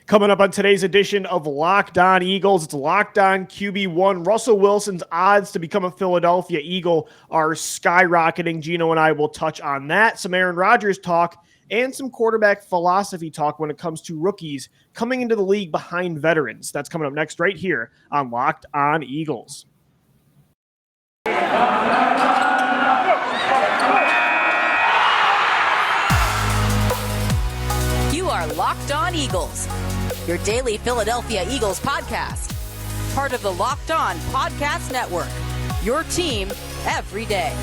Coming up on today's edition of Locked On Eagles, it's Locked On QB1. Russell Wilson's odds to become a Philadelphia Eagle are skyrocketing. Gino and I will touch on that, some Aaron Rodgers talk, and some quarterback philosophy talk when it comes to rookies coming into the league behind veterans. That's coming up next right here on Locked On Eagles. You are Locked On Eagles, your daily Philadelphia Eagles podcast. Part of the Locked On Podcast Network, your team every day.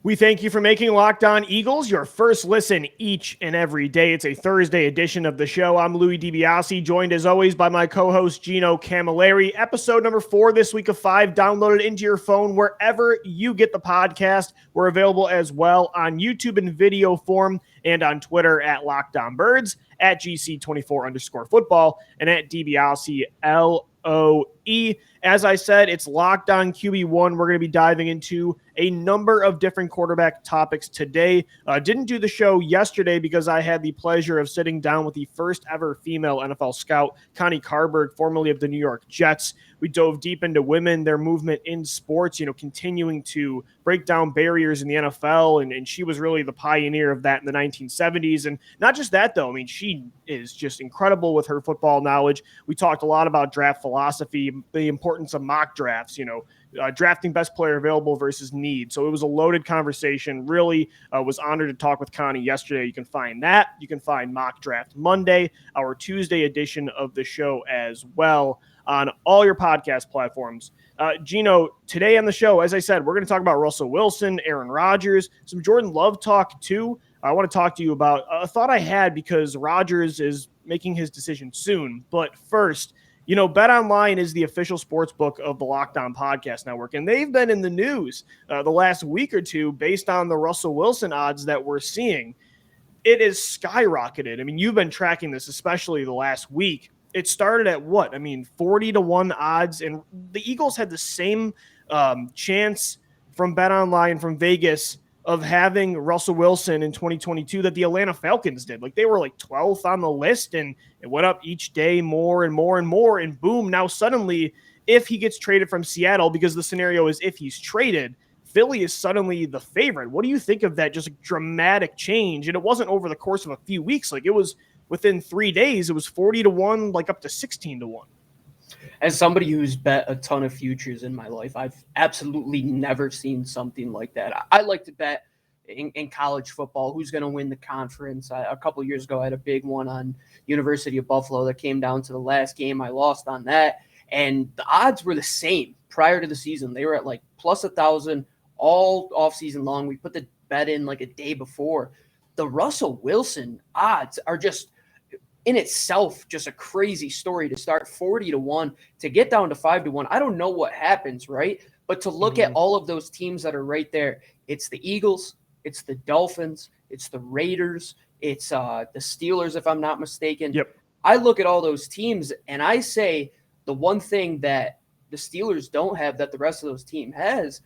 We thank you for making Locked On Eagles your first listen each and every day. It's a Thursday edition of the show. I'm Louis DiBiase, joined as always by my co-host Gino Camilleri. Episode number 4 this week of 5, downloaded into your phone wherever you get the podcast. We're available as well on YouTube in video form and on Twitter at Locked On Birds, at GC24_football, and at DiBiase LOE. As I said, it's Locked On QB1. We're going to be diving into a number of different quarterback topics today. Didn't do the show yesterday because I had the pleasure of sitting down with the first ever female NFL scout, Connie Carberg, formerly of the New York Jets. We dove deep into women, their movement in sports, continuing to break down barriers in the NFL. And she was really the pioneer of that in the 1970s. And not just that, though. I mean, she is just incredible with her football knowledge. We talked a lot about draft philosophy, the importance of mock drafts, drafting best player available versus need. So it was a loaded conversation. Really was honored to talk with Connie yesterday. You can find that. You can find Mock Draft Monday, our Tuesday edition of the show as well, on all your podcast platforms. Gino, today on the show, as I said, we're going to talk about Russell Wilson, Aaron Rodgers, some Jordan Love talk too. I want to talk to you about a thought I had because Rodgers is making his decision soon. But first, BetOnline is the official sports book of the Locked On Podcast Network, and they've been in the news the last week or two based on the Russell Wilson odds that we're seeing. It is skyrocketed. I mean, you've been tracking this, especially the last week. It started at 40-1 odds, and the Eagles had the same chance from BetOnline from Vegas of having Russell Wilson in 2022 that the Atlanta Falcons did. Like, they were like 12th on the list, and it went up each day more and more and more, and boom, now suddenly, if he gets traded from Seattle, because the scenario is if he's traded, Philly is suddenly the favorite. What do you think of that just dramatic change? And it wasn't over the course of a few weeks. Like, it was within 3 days, it was 40-1, like up to 16-1. As somebody who's bet a ton of futures in my life, I've absolutely never seen something like that. I like to bet in college football who's going to win the conference. A couple of years ago, I had a big one on University of Buffalo that came down to the last game. I lost on that, and the odds were the same prior to the season. They were at like plus 1,000 all offseason long. We put the bet in like a day before. The Russell Wilson odds are just in itself just a crazy story to start 40-1 to get down to 5-1. I don't know what happens, right? But to look at all of those teams that are right there, it's the Eagles, it's the Dolphins, it's the Raiders, it's the Steelers, if I'm not mistaken. Yep. I look at all those teams and I say the one thing that the Steelers don't have that the rest of those teams has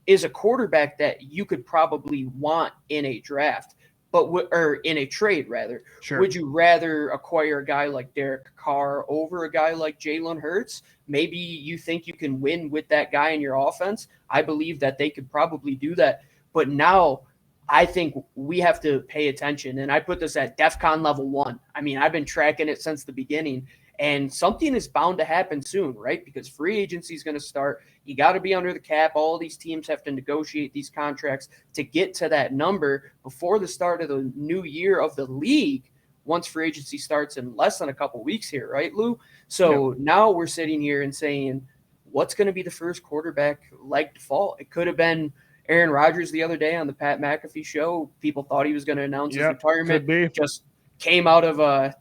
is a quarterback that you could probably want in a draft. Or in a trade, rather. Sure. Would you rather acquire a guy like Derek Carr over a guy like Jalen Hurts? Maybe you think you can win with that guy in your offense. I believe that they could probably do that. But now I think we have to pay attention. And I put this at DEFCON level 1. I mean, I've been tracking it since the beginning. And something is bound to happen soon, right? Because free agency is going to start. You got to be under the cap. All these teams have to negotiate these contracts to get to that number before the start of the new year of the league, once free agency starts in less than a couple weeks here, right, Lou? So Now we're sitting here and saying, what's going to be the first quarterback leg to fall? It could have been Aaron Rodgers the other day on the Pat McAfee show. People thought he was going to announce his retirement. Just came out of a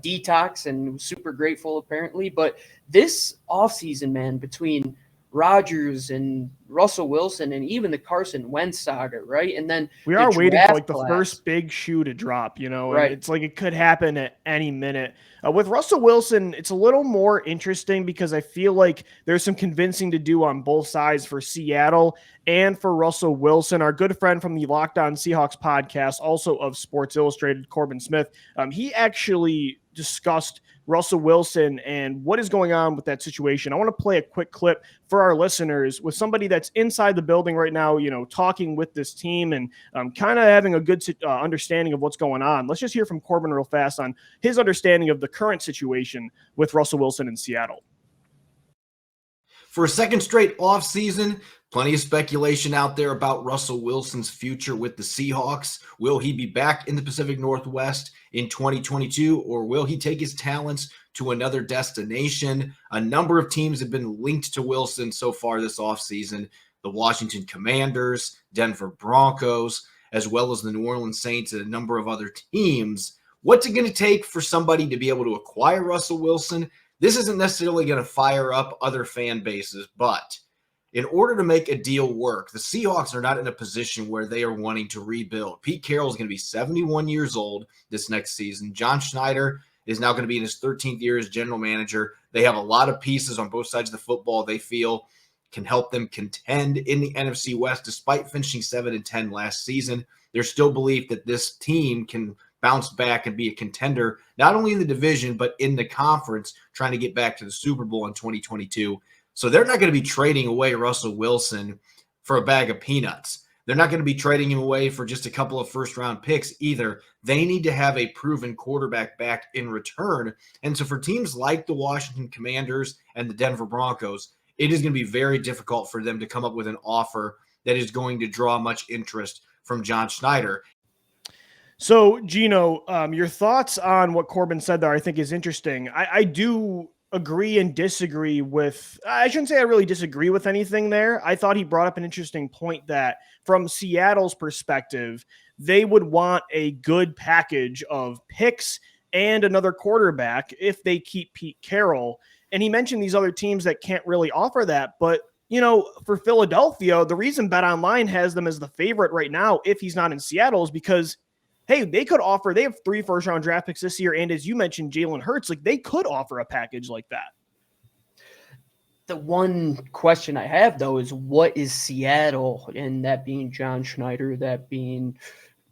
detox and was super grateful apparently. But this offseason, man, between Rodgers and Russell Wilson and even the Carson Wentz saga, right? And then we the are waiting for like the class. first big shoe to drop, and Right. it's like it could happen at any minute. With Russell Wilson, it's a little more interesting because I feel like there's some convincing to do on both sides for Seattle and for Russell Wilson. Our good friend from the Locked On Seahawks podcast, also of Sports Illustrated, Corbin Smith, he actually discussed Russell Wilson and what is going on with that situation. I want to play a quick clip for our listeners with somebody that's inside the building right now, talking with this team and kind of having a good understanding of what's going on. Let's just hear from Corbin real fast on his understanding of the current situation with Russell Wilson in Seattle. For a second straight offseason, plenty of speculation out there about Russell Wilson's future with the Seahawks. Will he be back in the Pacific Northwest in 2022, or will he take his talents to another destination? A number of teams have been linked to Wilson so far this offseason. The Washington Commanders, Denver Broncos, as well as the New Orleans Saints and a number of other teams. What's it going to take for somebody to be able to acquire Russell Wilson? This isn't necessarily going to fire up other fan bases, but in order to make a deal work, the Seahawks are not in a position where they are wanting to rebuild. Pete Carroll is going to be 71 years old this next season. John Schneider is now going to be in his 13th year as general manager. They have a lot of pieces on both sides of the football they feel can help them contend in the NFC West. Despite finishing 7-10 last season, there's still belief that this team can bounce back and be a contender, not only in the division, but in the conference, trying to get back to the Super Bowl in 2022. So they're not going to be trading away Russell Wilson for a bag of peanuts. They're not going to be trading him away for just a couple of first-round picks either. They need to have a proven quarterback back in return. And so for teams like the Washington Commanders and the Denver Broncos, it is going to be very difficult for them to come up with an offer that is going to draw much interest from John Schneider. So, Gino, your thoughts on what Corbin said there, I think, is interesting. I do agree and disagree with, I shouldn't say I really disagree with anything there. I thought he brought up an interesting point that from Seattle's perspective, they would want a good package of picks and another quarterback if they keep Pete Carroll. And he mentioned these other teams that can't really offer that. But, for Philadelphia, the reason BetOnline has them as the favorite right now, if he's not in Seattle, is because hey, they have 3 first-round draft picks this year, and as you mentioned, Jalen Hurts, like they could offer a package like that. The one question I have, though, is what is Seattle, and that being John Schneider, that being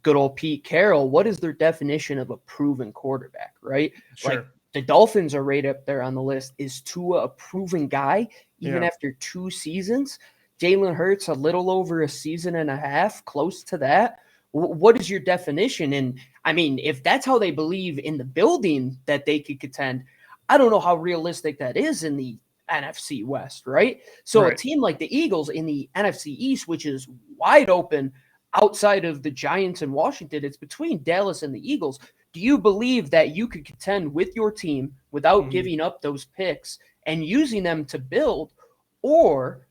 good old Pete Carroll, what is their definition of a proven quarterback, right? Sure. Like the Dolphins are right up there on the list. Is Tua a proven guy even after 2 seasons? Jalen Hurts, a little over a season and a half, close to that. What is your definition? And I mean, if that's how they believe in the building that they could contend, I don't know how realistic that is in the NFC West, right? So right. A team like the Eagles in the NFC East, which is wide open outside of the Giants and Washington, it's between Dallas and the Eagles. Do you believe that you could contend with your team without giving up those picks and using them to build? Or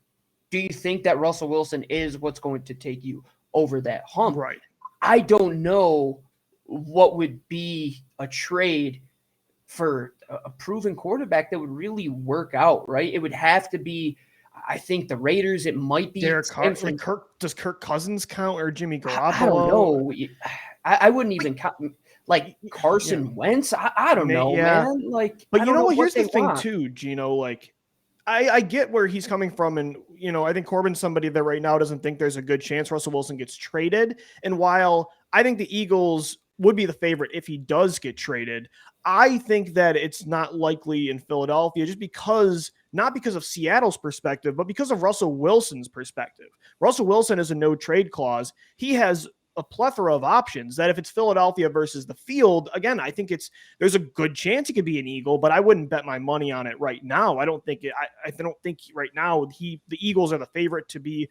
do you think that Russell Wilson is what's going to take you over that hump? Right. I don't know what would be a trade for a proven quarterback that would really work out, right? It would have to be, I think, the Raiders. It might be Derek Carr. Does Kirk Cousins count or Jimmy Garoppolo? I don't know. I wouldn't even count like Carson Wentz. I don't know, man. Like, but you know what? Here's the thing, too, Gino. Like, I get where he's coming from, and I think Corbin's somebody that right now doesn't think there's a good chance Russell Wilson gets traded. And while I think the Eagles would be the favorite if he does get traded, I think that it's not likely in Philadelphia just because, not because of Seattle's perspective, but because of Russell Wilson's perspective. Russell Wilson has a no trade clause. He has a plethora of options that if it's Philadelphia versus the field, again, I think there's a good chance he could be an Eagle, but I wouldn't bet my money on it right now. I don't think right now the Eagles are the favorite to be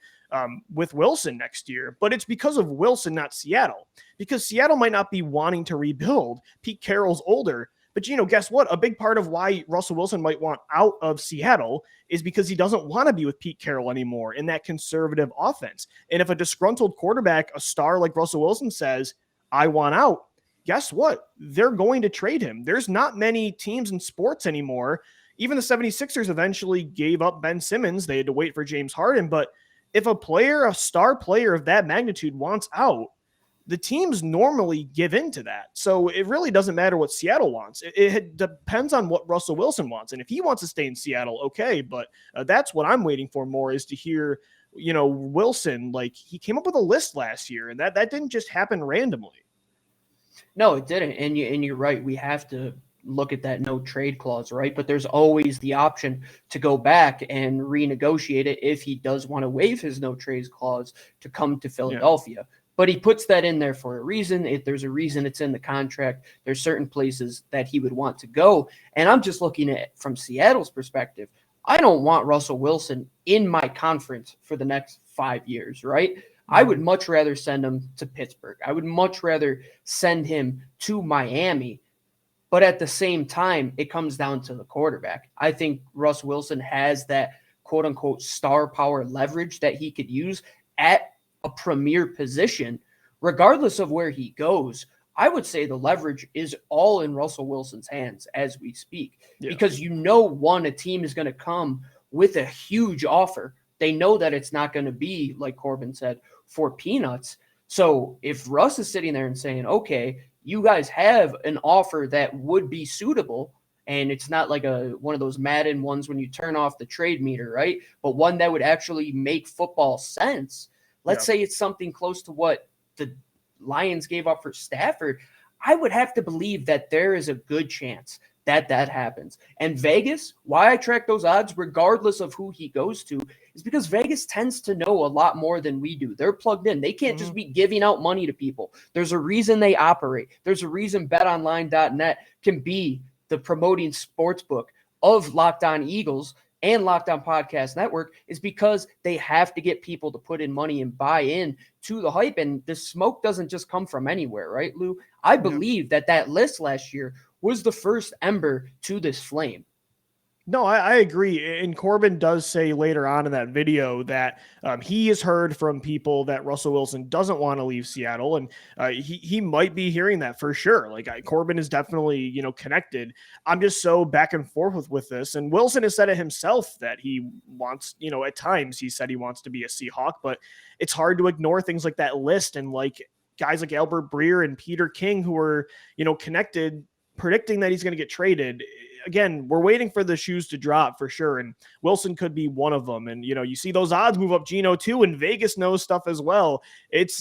with Wilson next year, but it's because of Wilson, not Seattle, because Seattle might not be wanting to rebuild. Pete Carroll's older. But, guess what? A big part of why Russell Wilson might want out of Seattle is because he doesn't want to be with Pete Carroll anymore in that conservative offense. And if a disgruntled quarterback, a star like Russell Wilson says, I want out, guess what? They're going to trade him. There's not many teams in sports anymore, even the 76ers eventually gave up Ben Simmons. They had to wait for James Harden. But if a star player of that magnitude wants out, the teams normally give in to that. So it really doesn't matter what Seattle wants. It depends on what Russell Wilson wants. And if he wants to stay in Seattle, okay. But that's what I'm waiting for more, is to hear, Wilson, like, he came up with a list last year, and that didn't just happen randomly. No, it didn't. And you're right. We have to look at that no trade clause, right? But there's always the option to go back and renegotiate it if he does want to waive his no trade clause to come to Philadelphia. Yeah. But he puts that in there for a reason. There's a reason it's in the contract. There's certain places that he would want to go. And I'm just looking at it from Seattle's perspective. I don't want Russell Wilson in my conference for the next 5 years, right? I would much rather send him to Pittsburgh. I would much rather send him to Miami. But at the same time, it comes down to the quarterback. I think Russ Wilson has that quote-unquote star power leverage that he could use at a premier position. Regardless of where he goes, I would say the leverage is all in Russell Wilson's hands as we speak. Yeah. Because a team is going to come with a huge offer. They know that it's not going to be, like Corbin said, for peanuts. So if Russ is sitting there and saying, okay, you guys have an offer that would be suitable, and it's not like one of those Madden ones when you turn off the trade meter, right? But one that would actually make football sense. Let's say it's something close to what the Lions gave up for Stafford. I would have to believe that there is a good chance that happens. And Vegas, why I track those odds regardless of who he goes to, is because Vegas tends to know a lot more than we do. They're plugged in. They can't just be giving out money to people. There's a reason they operate. There's a reason betonline.net can be the promoting sports book of Locked On Eagles and Locked On Podcast Network, is because they have to get people to put in money and buy in to the hype. And the smoke doesn't just come from anywhere, right, Lou? I believe that list last year was the first ember to this flame. No, I agree. And Corbin does say later on in that video that he has heard from people that Russell Wilson doesn't want to leave Seattle. And he might be hearing that for sure. Like, Corbin is definitely, connected. I'm just so back and forth with this. And Wilson has said it himself that he wants, at times he said he wants to be a Seahawk, but it's hard to ignore things like that list. And like guys like Albert Breer and Peter King, who are, connected, predicting that he's going to get traded. Again, we're waiting for the shoes to drop for sure. And Wilson could be one of them. And, you see those odds move up, Gino, too. And Vegas knows stuff as well. It's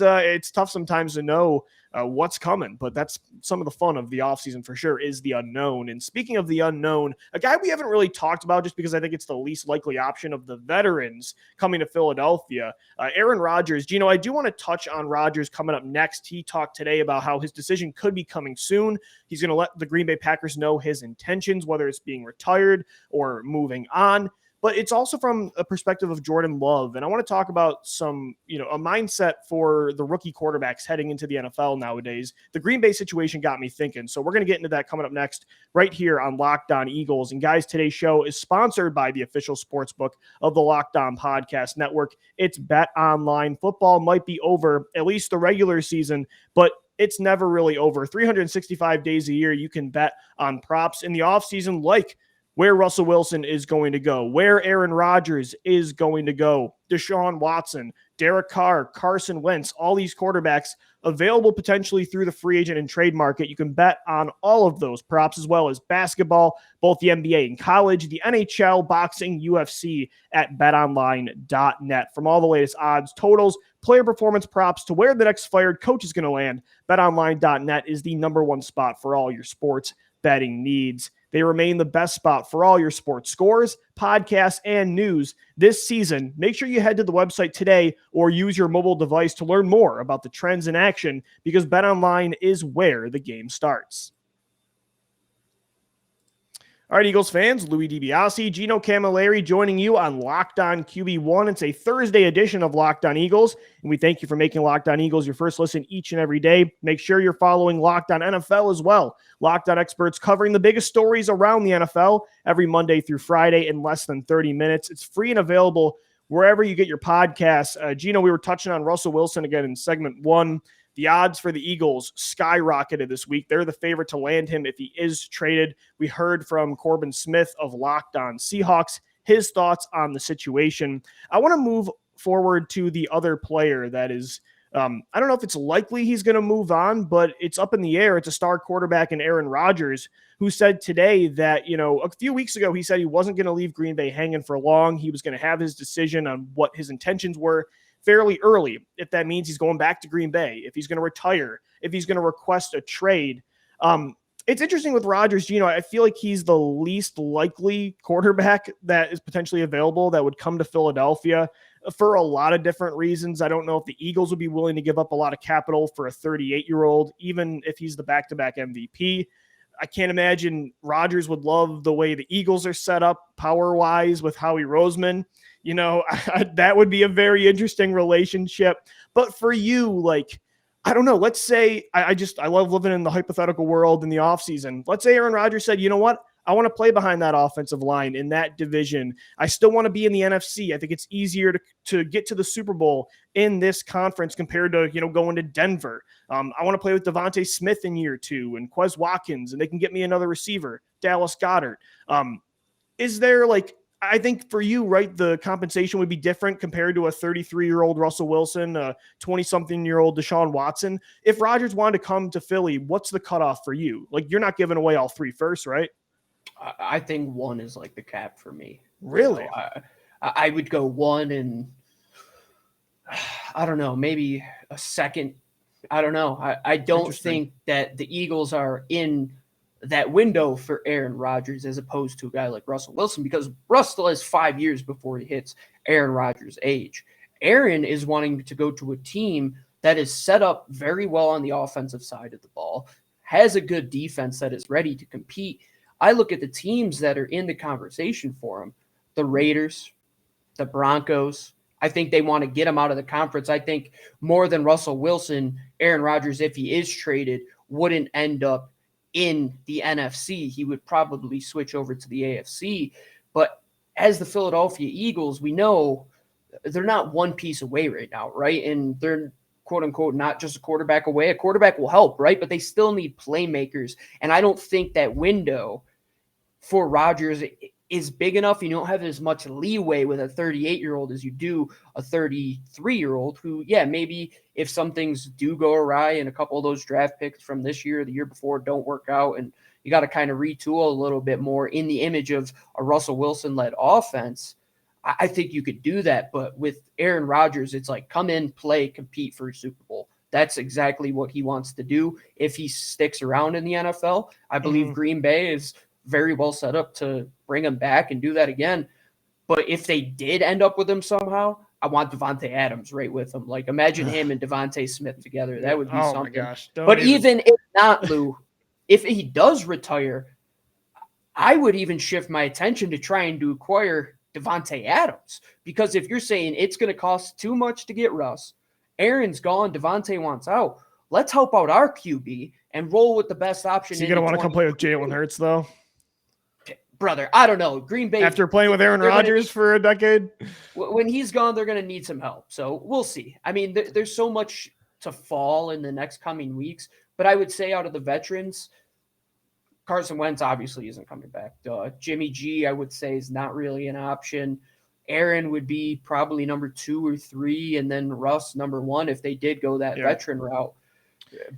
tough sometimes to know what's coming, but that's some of the fun of the offseason for sure, is the unknown. And speaking of the unknown, a guy we haven't really talked about just because I think it's the least likely option of the veterans coming to Philadelphia, Aaron Rodgers. Gino, I do want to touch on Rodgers coming up next. He talked today about how his decision could be coming soon. He's going to let the Green Bay Packers know his intentions, whether it's being retired or moving on. But it's also from a perspective of Jordan Love. And I want to talk about some, a mindset for the rookie quarterbacks heading into the NFL nowadays. The Green Bay situation got me thinking. So we're going to get into that coming up next right here on Locked On Eagles. And guys, today's show is sponsored by the official sports book of the Locked On Podcast Network. It's Bet Online. Football might be over, at least the regular season, but it's never really over. 365 days a year, you can bet on props in the offseason, like where Russell Wilson is going to go, where Aaron Rodgers is going to go, Deshaun Watson, Derek Carr, Carson Wentz, all these quarterbacks available potentially through the free agent and trade market. You can bet on all of those props, as well as basketball, both the NBA and college, the NHL, boxing, UFC at betonline.net. From all the latest odds, totals, player performance props to where the next fired coach is going to land, betonline.net is the number one spot for all your sports betting needs. They remain the best spot for all your sports scores, podcasts, and news this season. Make sure you head to the website today or use your mobile device to learn more about the trends in action, because BetOnline is where the game starts. All right, Eagles fans, Louis DiBiase, Gino Camilleri joining you on Locked On QB1. It's a Thursday edition of Locked On Eagles, and we thank you for making Locked On Eagles your first listen each and every day. Make sure you're following Locked On NFL as well. Locked On experts covering the biggest stories around the NFL every Monday through Friday in less than 30 minutes. It's free and available wherever you get your podcasts. Gino, we were touching on Russell Wilson again in segment one. The odds for the Eagles skyrocketed this week. They're the favorite to land him if he is traded. We heard from Corbin Smith of Locked On Seahawks, his thoughts on the situation. I want to move forward to the other player that is, I don't know if it's likely he's going to move on, but it's up in the air. It's a star quarterback in Aaron Rodgers, who said today that, a few weeks ago, he said he wasn't going to leave Green Bay hanging for long. He was going to have his decision on what his intentions were fairly early, if that means he's going back to Green Bay, if he's going to retire, if he's going to request a trade. It's interesting with Rodgers, I feel like he's the least likely quarterback that is potentially available that would come to Philadelphia for a lot of different reasons. I don't know if the Eagles would be willing to give up a lot of capital for a 38-year-old, even if he's the back-to-back MVP. I can't imagine Rodgers would love the way the Eagles are set up power-wise with Howie Roseman. That would be a very interesting relationship. But for you, I don't know. Let's say I love living in the hypothetical world in the offseason. Let's say Aaron Rodgers said, you know what? I want to play behind that offensive line in that division. I still want to be in the NFC. I think it's easier to get to the Super Bowl in this conference compared to, going to Denver. I want to play with Devontae Smith in year 2 and Quez Watkins, and they can get me another receiver, Dallas Goedert. Is there I think for you, right, the compensation would be different compared to a 33-year-old Russell Wilson, a 20-something-year-old Deshaun Watson. If Rodgers wanted to come to Philly, what's the cutoff for you? You're not giving away all 3 first, right? I think 1 is the cap for me. Really? I would go 1 and I don't know, maybe a second. I don't know. I don't think that the Eagles are in that window for Aaron Rodgers as opposed to a guy like Russell Wilson, because Russ still has 5 years before he hits Aaron Rodgers' age. Aaron is wanting to go to a team that is set up very well on the offensive side of the ball, has a good defense that is ready to compete. I look at the teams that are in the conversation for him, the Raiders, the Broncos. I think they want to get him out of the conference. I think more than Russell Wilson, Aaron Rodgers, if he is traded, wouldn't end up in the NFC. He would probably switch over to the AFC. But as the Philadelphia Eagles, we know they're not one piece away right now, right? And they're, quote unquote, not just a quarterback away. A quarterback will help, right? But they still need playmakers. And I don't think that window for Rodgers is big enough. You don't have as much leeway with a 38-year-old as you do a 33-year-old who, maybe if some things do go awry and a couple of those draft picks from this year or the year before don't work out, and you got to kind of retool a little bit more in the image of a Russell Wilson-led offense, I think you could do that. But with Aaron Rodgers, it's come in, play, compete for a Super Bowl. That's exactly what he wants to do if he sticks around in the NFL. I believe Green Bay is very well set up to bring him back and do that again. But if they did end up with him somehow, I want Devontae Adams right with him. Imagine him and Devontae Smith together. That would be something. My gosh. But even if not, Lou, if he does retire, I would even shift my attention to trying to acquire Devontae Adams. Because if you're saying it's going to cost too much to get Russ, Aaron's gone, Devontae wants out, let's help out our QB and roll with the best option. So you're going to want to come play with Jalen Hurts, though? Brother, I don't know. Green Bay, after playing with Aaron Rodgers for a decade, when he's gone, they're going to need some help. So we'll see. I mean, there's so much to fall in the next coming weeks. But I would say out of the veterans, Carson Wentz obviously isn't coming back. Jimmy G, I would say, is not really an option. Aaron would be probably number 2 or 3, and then Russ number 1 if they did go that veteran route.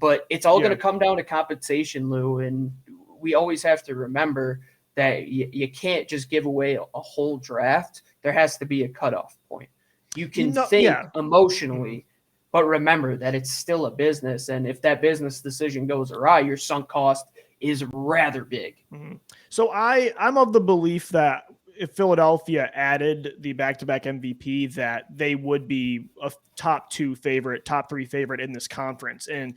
But it's all going to come down to compensation, Lou, and we always have to remember that you can't just give away a whole draft. There has to be a cutoff point. You can think emotionally, but remember that it's still a business. And if that business decision goes awry, your sunk cost is rather big. So I'm of the belief that if Philadelphia added the back-to-back MVP, that they would be a top 3 favorite in this conference. And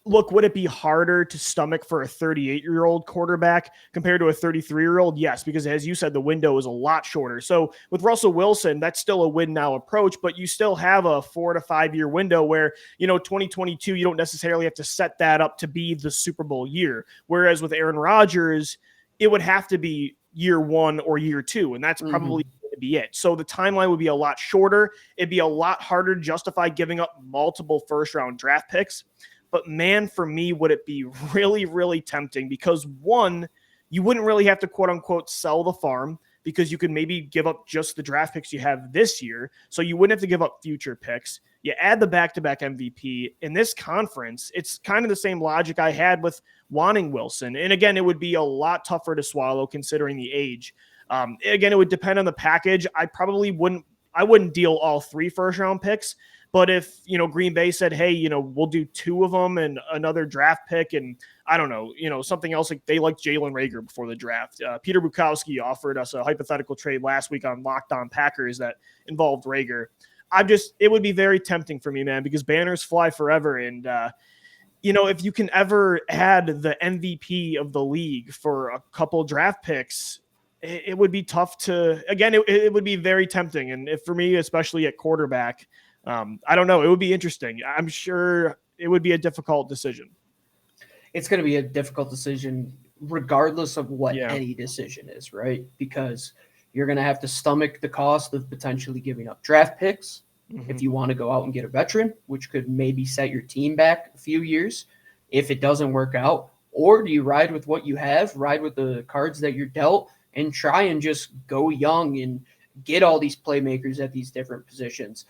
look, would it be harder to stomach for a 38-year-old quarterback compared to a 33-year-old? Yes, because as you said, the window is a lot shorter. So with Russell Wilson, that's still a win now approach, but you still have a 4 to 5 year window where, 2022, you don't necessarily have to set that up to be the Super Bowl year. Whereas with Aaron Rodgers, it would have to be year 1 or year 2. And that's probably going to be it. So the timeline would be a lot shorter. It'd be a lot harder to justify giving up multiple first-round draft picks. But man, for me, would it be really, really tempting because one, you wouldn't really have to quote unquote sell the farm because you could maybe give up just the draft picks you have this year. So you wouldn't have to give up future picks. You add the back-to-back MVP in this conference. It's kind of the same logic I had with wanting Wilson. And again, it would be a lot tougher to swallow considering the age. Again, it would depend on the package. I wouldn't deal all 3 first-round picks. But if, Green Bay said, hey, we'll do 2 of them and another draft pick and I don't know, something else, like they liked Jalen Reagor before the draft. Peter Bukowski offered us a hypothetical trade last week on Locked On Packers that involved Reagor. It would be very tempting for me, man, because banners fly forever. And, if you can ever add the MVP of the league for a couple draft picks, it would be tough to, again, it would be very tempting. And if for me, especially at quarterback, I don't know. It would be interesting. I'm sure it would be a difficult decision. It's going to be a difficult decision regardless of what any decision is, right? Because you're going to have to stomach the cost of potentially giving up draft picks if you want to go out and get a veteran, which could maybe set your team back a few years if it doesn't work out. Or do you ride with what you have, ride with the cards that you're dealt, and try and just go young and get all these playmakers at these different positions?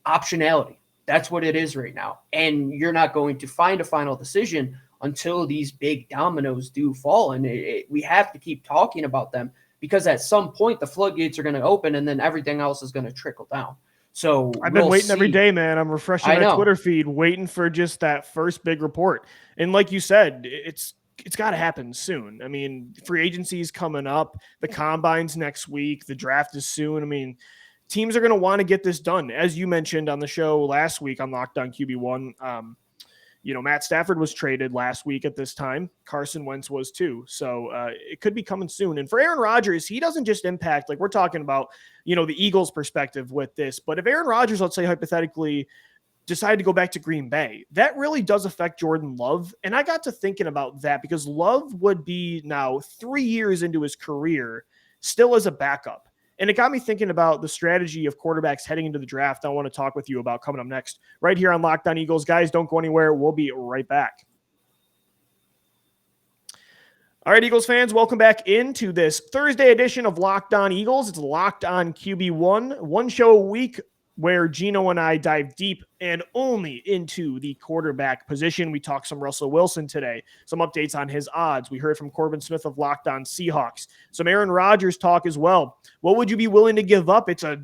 Optionality. That's what it is right now. And you're not going to find a final decision until these big dominoes do fall. And we have to keep talking about them because at some point the floodgates are going to open and then everything else is going to trickle down. So I've been waiting every day, man. I'm refreshing my Twitter feed, waiting for just that first big report. And like you said, it's got to happen soon. I mean, free agency is coming up. The combine's next week. The draft is soon. I mean, teams are going to want to get this done. As you mentioned on the show last week on Locked On QB1, Matt Stafford was traded last week at this time. Carson Wentz was too. So it could be coming soon. And for Aaron Rodgers, he doesn't just impact, like we're talking about, the Eagles' perspective with this. But if Aaron Rodgers, let's say hypothetically, decided to go back to Green Bay, that really does affect Jordan Love. And I got to thinking about that because Love would be now 3 years into his career still as a backup. And it got me thinking about the strategy of quarterbacks heading into the draft. I want to talk with you about coming up next right here on Locked On Eagles. Guys, don't go anywhere. We'll be right back. All right, Eagles fans, welcome back into this Thursday edition of Locked On Eagles. It's Locked On QB1, one show a week where Gino and I dive deep and only into the quarterback position. We talked some Russell Wilson today, some updates on his odds. We heard from Corbin Smith of Locked On Seahawks, some Aaron Rodgers talk as well. What would you be willing to give up? It's a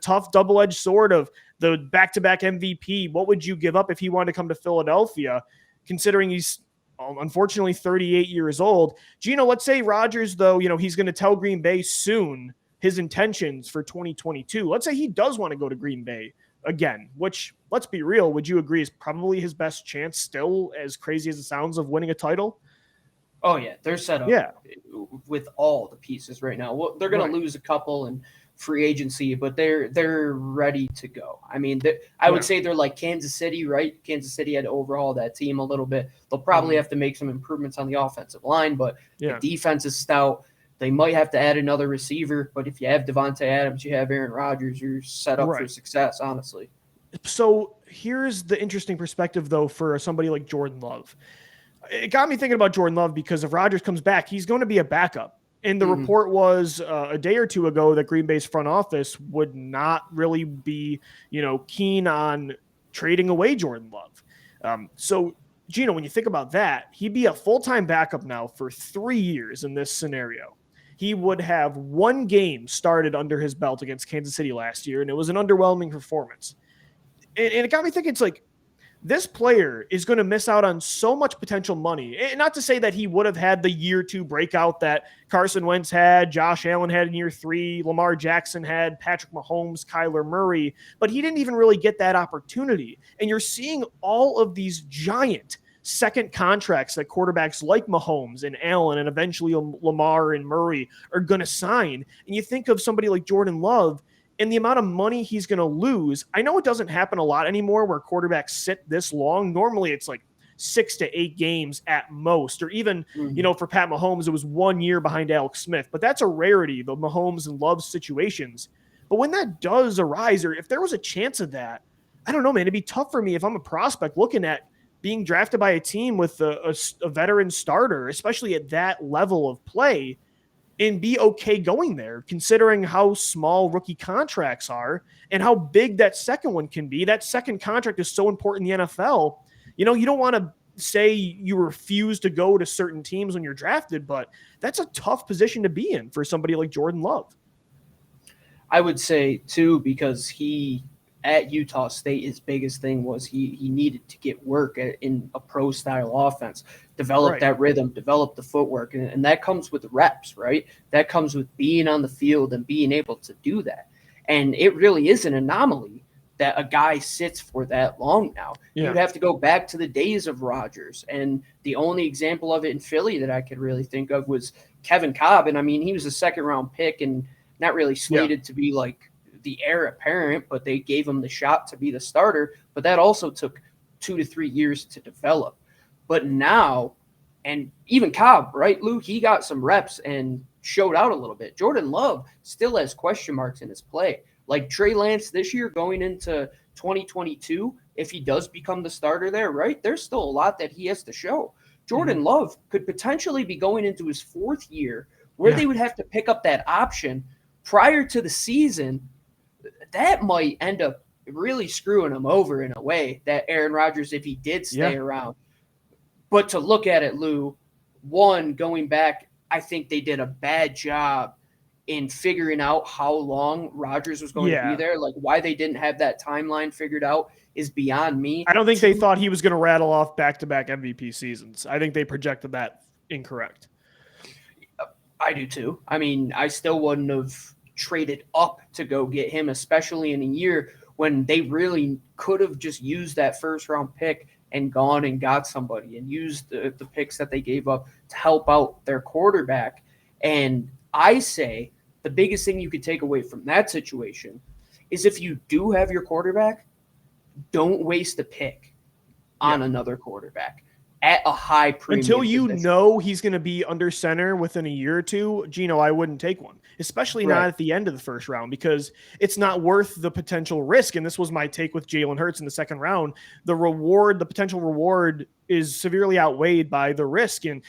tough double-edged sword of the back-to-back MVP. What would you give up if he wanted to come to Philadelphia, considering he's unfortunately 38 years old? Gino, let's say Rodgers, though, he's going to tell Green Bay soon his intentions for 2022. Let's say he does want to go to Green Bay again, which, let's be real, would you agree is probably his best chance still, as crazy as it sounds, of winning a title? Oh, yeah. They're set up with all the pieces right now. Well, they're going to lose a couple in free agency, but they're ready to go. I mean, I would say they're like Kansas City, right? Kansas City had to overhaul that team a little bit. They'll probably have to make some improvements on the offensive line, but the defense is stout. They might have to add another receiver, but if you have Devontae Adams, you have Aaron Rodgers, you're set up for success, honestly. So here's the interesting perspective, though, for somebody like Jordan Love. It got me thinking about Jordan Love because if Rodgers comes back, he's going to be a backup. And the report was a day or two ago that Green Bay's front office would not really be, keen on trading away Jordan Love. So, Gino, when you think about that, he'd be a full-time backup now for 3 years in this scenario. He would have one game started under his belt against Kansas City last year, and it was an underwhelming performance. And it got me thinking, it's like, this player is going to miss out on so much potential money. And not to say that he would have had the year 2 breakout that Carson Wentz had, Josh Allen had in year 3, Lamar Jackson had, Patrick Mahomes, Kyler Murray, but he didn't even really get that opportunity. And you're seeing all of these giant second contracts that quarterbacks like Mahomes and Allen and eventually Lamar and Murray are going to sign. And you think of somebody like Jordan Love and the amount of money he's going to lose. I know it doesn't happen a lot anymore where quarterbacks sit this long. Normally it's like 6 to 8 games at most, or even, for Pat Mahomes, it was 1 year behind Alex Smith, but that's a rarity, the Mahomes and Love situations. But when that does arise, or if there was a chance of that, I don't know, man, it'd be tough for me if I'm a prospect looking at being drafted by a team with a veteran starter, especially at that level of play, and be okay going there, considering how small rookie contracts are and how big that second one can be. That second contract is so important in the NFL. You don't want to say you refuse to go to certain teams when you're drafted, but that's a tough position to be in for somebody like Jordan Love. I would say, too, because at Utah State, his biggest thing was he needed to get work in a pro-style offense, develop that rhythm, develop the footwork, and that comes with reps, right? That comes with being on the field and being able to do that. And it really is an anomaly that a guy sits for that long now. Yeah. You'd have to go back to the days of Rodgers, and the only example of it in Philly that I could really think of was Kevin Cobb, and I mean, he was a second-round pick and not really slated to be like the heir apparent, but they gave him the shot to be the starter. But that also took 2 to 3 years to develop. But now, and even Cobb, right, Lou, he got some reps and showed out a little bit. Jordan Love still has question marks in his play. Like Trey Lance this year going into 2022, if he does become the starter there, right, there's still a lot that he has to show. Jordan Love could potentially be going into his 4th year where they would have to pick up that option prior to the season. That might end up really screwing him over in a way, that Aaron Rodgers, if he did stay around. But to look at it, Lou, going back, I think they did a bad job in figuring out how long Rodgers was going to be there. Like, why they didn't have that timeline figured out is beyond me. I don't think they thought he was going to rattle off back-to-back MVP seasons. I think they projected that incorrect. I do too. I mean, I still wouldn't have traded up to go get him, especially in a year when they really could have just used that first-round pick and gone and got somebody and used the picks that they gave up to help out their quarterback. And I say the biggest thing you could take away from that situation is if you do have your quarterback, don't waste a pick on another quarterback at a high premium. Until you know he's going to be under center within a year or two, Gino, I wouldn't take one, especially not at the end of the first round, because it's not worth the potential risk. And this was my take with Jalen Hurts in the second round. The potential reward is severely outweighed by the risk. And,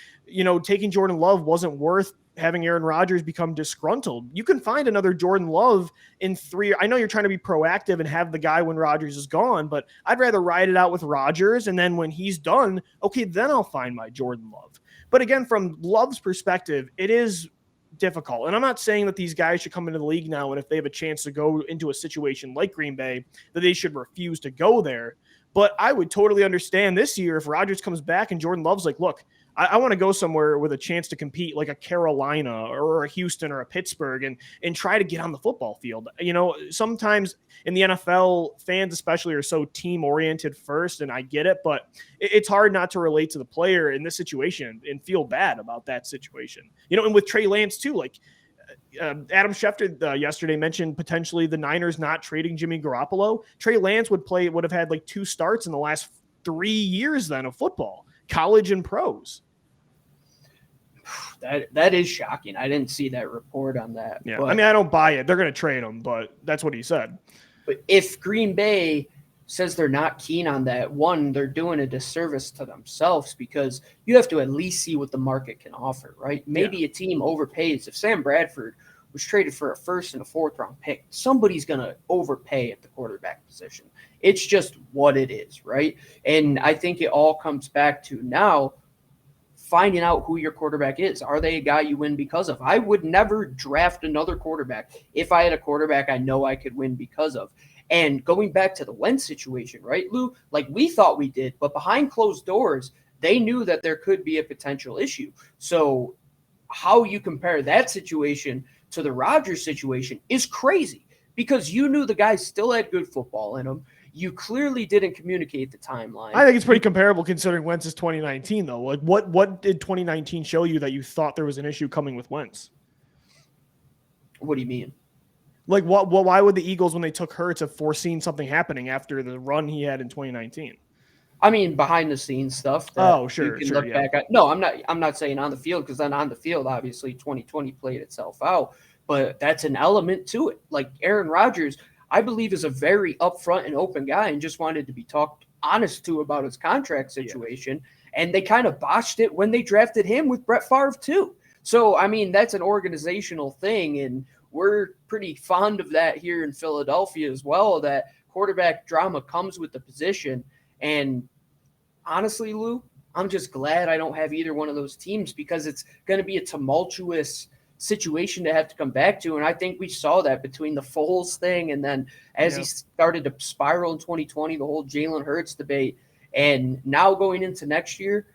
taking Jordan Love wasn't worth having Aaron Rodgers become disgruntled. You can find another Jordan Love in 3. I know you're trying to be proactive and have the guy when Rodgers is gone, but I'd rather ride it out with Rodgers. And then when he's done, okay, then I'll find my Jordan Love. But again, from Love's perspective, it is difficult. And I'm not saying that these guys should come into the league now, and if they have a chance to go into a situation like Green Bay, that they should refuse to go there. But I would totally understand this year if Rodgers comes back and Jordan Love's like, look, I want to go somewhere with a chance to compete, like a Carolina or a Houston or a Pittsburgh, and try to get on the football field. Sometimes in the NFL, fans especially are so team-oriented first, and I get it, but it's hard not to relate to the player in this situation and feel bad about that situation. And with Trey Lance too, like Adam Schefter yesterday mentioned potentially the Niners not trading Jimmy Garoppolo. Trey Lance would have had like 2 starts in the last 3 years then of football, college and pros. That is shocking. I didn't see that report on that. Yeah, I mean, I don't buy it. They're going to trade him, but that's what he said. But if Green Bay says they're not keen on that, they're doing a disservice to themselves, because you have to at least see what the market can offer, right? Maybe a team overpays. If Sam Bradford was traded for a 1st and a 4th round pick, somebody's going to overpay at the quarterback position. It's just what it is, right? And I think it all comes back to now finding out who your quarterback is. Are they a guy you win because of? I would never draft another quarterback if I had a quarterback I know I could win because of. And going back to the Wentz situation, right, Lou? Like we thought we did, but behind closed doors, they knew that there could be a potential issue. So how you compare that situation to the Rodgers situation is crazy, because you knew the guy still had good football in him. You clearly didn't communicate the timeline. I think it's pretty comparable considering Wentz's 2019, though. Like, what did 2019 show you that you thought there was an issue coming with Wentz? What do you mean? Like, why would the Eagles, when they took Hurts, have foreseen something happening after the run he had in 2019? I mean, behind the scenes stuff that you can look back at. No, I'm not saying on the field, because then on the field, obviously 2020 played itself out, but that's an element to it. Like Aaron Rodgers, I believe, is a very upfront and open guy and just wanted to be talked honest to about his contract situation. Yeah. And they kind of botched it when they drafted him with Brett Favre too. So, I mean, that's an organizational thing, and we're pretty fond of that here in Philadelphia as well, that quarterback drama comes with the position. And honestly, Lou, I'm just glad I don't have either one of those teams, because it's going to be a tumultuous situation to have to come back to. And I think we saw that between the Foles thing, and then as he started to spiral in 2020, the whole Jalen Hurts debate. And now going into next year,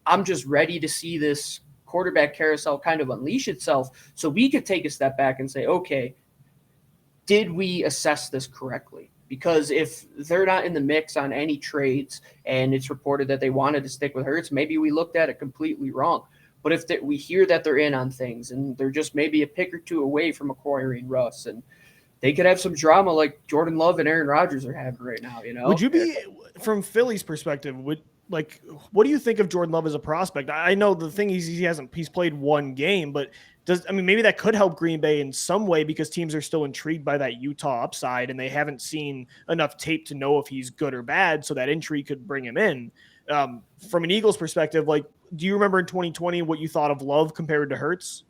I'm just ready to see this quarterback carousel kind of unleash itself, so we could take a step back and say, okay, did we assess this correctly? Because if they're not in the mix on any trades, and it's reported that they wanted to stick with Hurts, maybe we looked at it completely wrong. But if we hear that they're in on things, and they're just maybe a pick or two away from acquiring Russ, and they could have some drama like Jordan Love and Aaron Rodgers are having right now, you know? Would you be, from Philly's perspective, what do you think of Jordan Love as a prospect? I know the thing is he's played one game, but maybe that could help Green Bay in some way, because teams are still intrigued by that Utah upside, and they haven't seen enough tape to know if he's good or bad, so that intrigue could bring him in. From an Eagles perspective, do you remember in 2020 what you thought of Love compared to Hurts?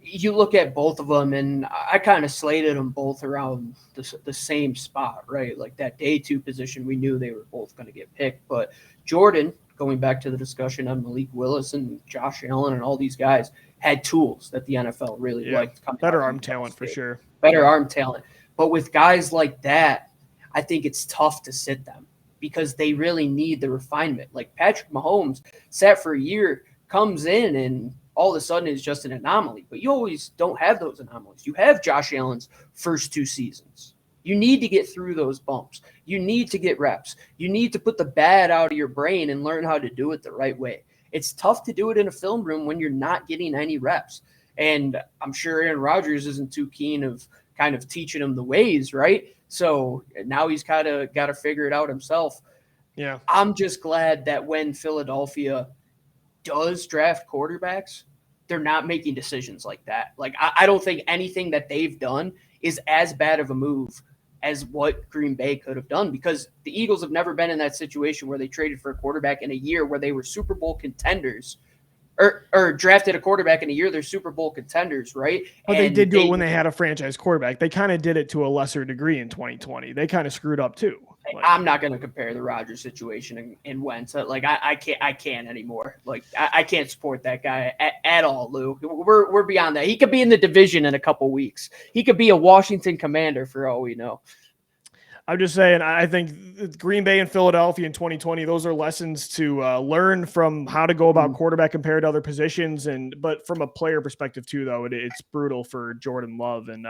You look at both of them, and I kind of slated them both around the same spot, right? Like that day 2 position, we knew they were both going to get picked. But Jordan, going back to the discussion on Malik Willis and Josh Allen and all these guys, had tools that the NFL really liked. Better arm talent for sure. Better arm talent. But with guys like that, I think it's tough to sit them, because they really need the refinement. Like Patrick Mahomes sat for a year, comes in, and all of a sudden is just an anomaly. But you always don't have those anomalies. You have Josh Allen's first 2 seasons. You need to get through those bumps. You need to get reps. You need to put the bad out of your brain and learn how to do it the right way. It's tough to do it in a film room when you're not getting any reps. And I'm sure Aaron Rodgers isn't too keen of kind of teaching him the ways, right? So now he's kind of got to figure it out himself. Yeah. I'm just glad that when Philadelphia does draft quarterbacks, they're not making decisions like that. Like, I don't think anything that they've done is as bad of a move as what Green Bay could have done, because the Eagles have never been in that situation where they traded for a quarterback in a year where they were Super Bowl contenders, or drafted a quarterback in a year they're Super Bowl contenders, right? But they did do it when they had a franchise quarterback. They kind of did it to a lesser degree in 2020. They kind of screwed up too. I'm not going to compare the Rodgers situation and Wentz. Like I can't anymore. Like I can't support that guy at all, Lou. We're beyond that. He could be in the division in a couple weeks. He could be a Washington Commander for all we know. I'm just saying, I think Green Bay and Philadelphia in 2020, those are lessons to learn from how to go about quarterback compared to other positions. But from a player perspective too, though, it's brutal for Jordan Love. And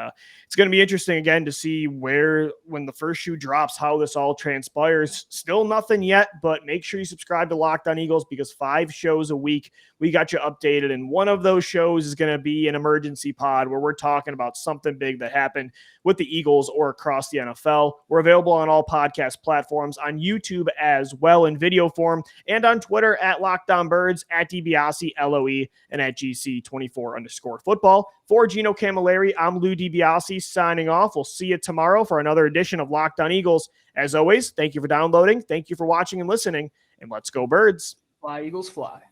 it's going to be interesting again to see when the first shoe drops, how this all transpires. Still nothing yet, but make sure you subscribe to Locked On Eagles, because 5 shows a week, we got you updated. And one of those shows is going to be an emergency pod where we're talking about something big that happened with the Eagles or across the NFL. We're available on all podcast platforms, on YouTube as well in video form, and on Twitter at LockedOnBirds, at DiBiase, LOE, and at GC24_football. For Gino Camilleri, I'm Lou DiBiase signing off. We'll see you tomorrow for another edition of Locked On Eagles. As always, thank you for downloading. Thank you for watching and listening, and let's go Birds. Fly, Eagles, fly.